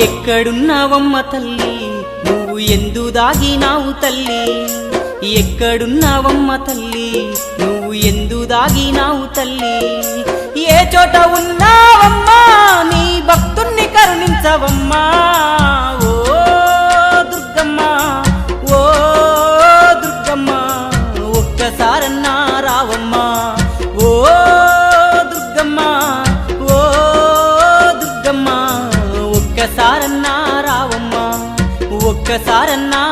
ఎక్కడున్నావమ్మ తల్లి నువ్వు ఎందు దాగినావు తల్లి ఎక్కడున్నావమ్మ తల్లి నువ్వు ఎందు దాగినావు తల్లి ఏ చోట ఉన్నావమ్మా నీ భక్తుణ్ణి కరుణించవమ్మా ఓ దుర్గమ్మ ఓ దుర్గమ్మ ఒక్కసారన్నా రావమ్మా ఓ దుర్గమ్మ ఓ దుర్గమ్మ ఒక్కసారన్నా రావమ్మా ఒక్కసారన్నా